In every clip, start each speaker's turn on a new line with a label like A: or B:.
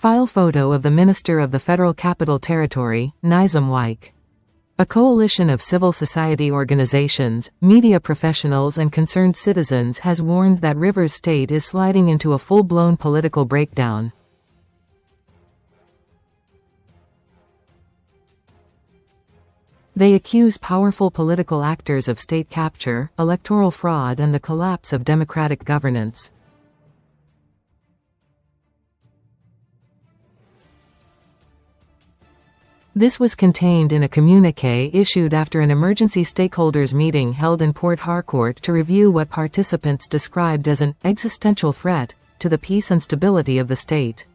A: File photo of the Minister of the Federal Capital Territory, Nyesom Wike. A coalition of civil society organizations, media professionals and concerned citizens has warned that Rivers State is sliding into a full-blown political breakdown. They accuse powerful political actors of state capture, electoral fraud and the collapse of democratic governance. This was contained in a communiqué issued after an emergency stakeholders meeting held in Port Harcourt to review what participants described as an existential threat to the peace and stability of the state.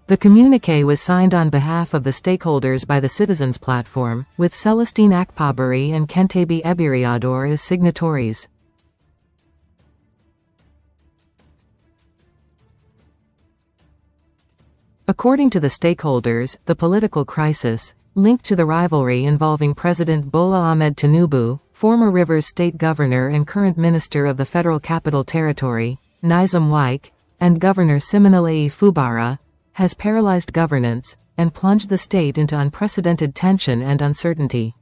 A: The communiqué was signed on behalf of the stakeholders by the Citizens Platform, with Celestine Akpobari and Kentebe Ebiriador as signatories. According to the stakeholders, the political crisis, linked to the rivalry involving President Bola Ahmed Tinubu, former Rivers State Governor and current Minister of the Federal Capital Territory, Nyesom Wike, and Governor Siminalayi Fubara, has paralyzed governance, and plunged the state into unprecedented tension and uncertainty.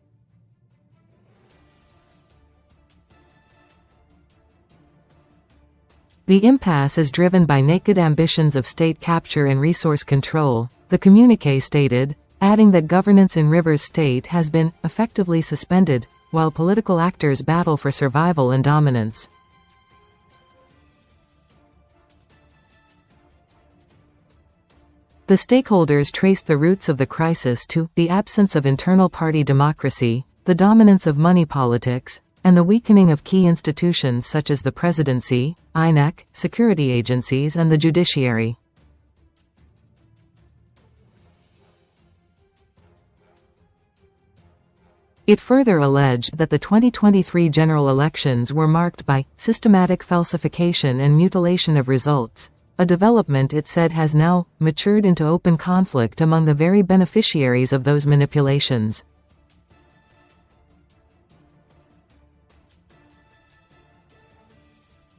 A: The impasse is driven by naked ambitions of state capture and resource control, the communiqué stated, adding that governance in Rivers State has been effectively suspended, while political actors battle for survival and dominance. The stakeholders traced the roots of the crisis to the absence of internal party democracy, the dominance of money politics, and the weakening of key institutions such as the Presidency, INEC, security agencies and the judiciary. It further alleged that the 2023 general elections were marked by systematic falsification and mutilation of results, a development it said has now matured into open conflict among the very beneficiaries of those manipulations.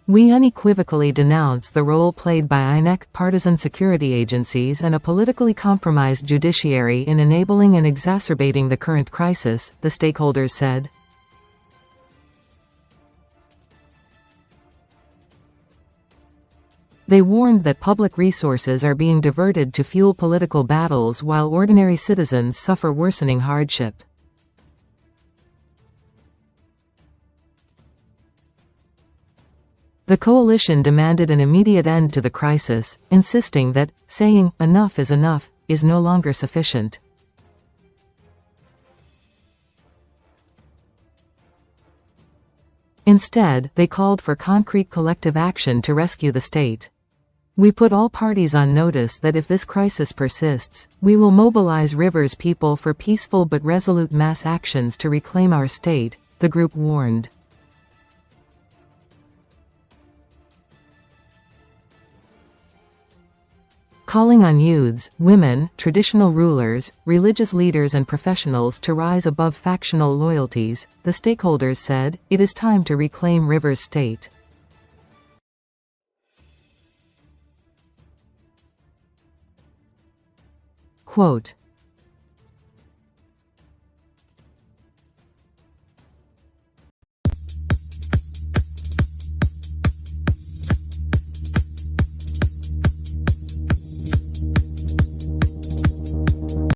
A: We unequivocally denounce the role played by INEC, partisan security agencies and a politically compromised judiciary in enabling and exacerbating the current crisis, the stakeholders said. They warned that public resources are being diverted to fuel political battles while ordinary citizens suffer worsening hardship. The coalition demanded an immediate end to the crisis, insisting that saying enough is no longer sufficient. Instead, they called for concrete collective action to rescue the state. We put all parties on notice that if this crisis persists, we will mobilize Rivers people for peaceful but resolute mass actions to reclaim our state, the group warned. Calling on youths, women, traditional rulers, religious leaders and professionals to rise above factional loyalties, the stakeholders said, it is time to reclaim Rivers State. Quote,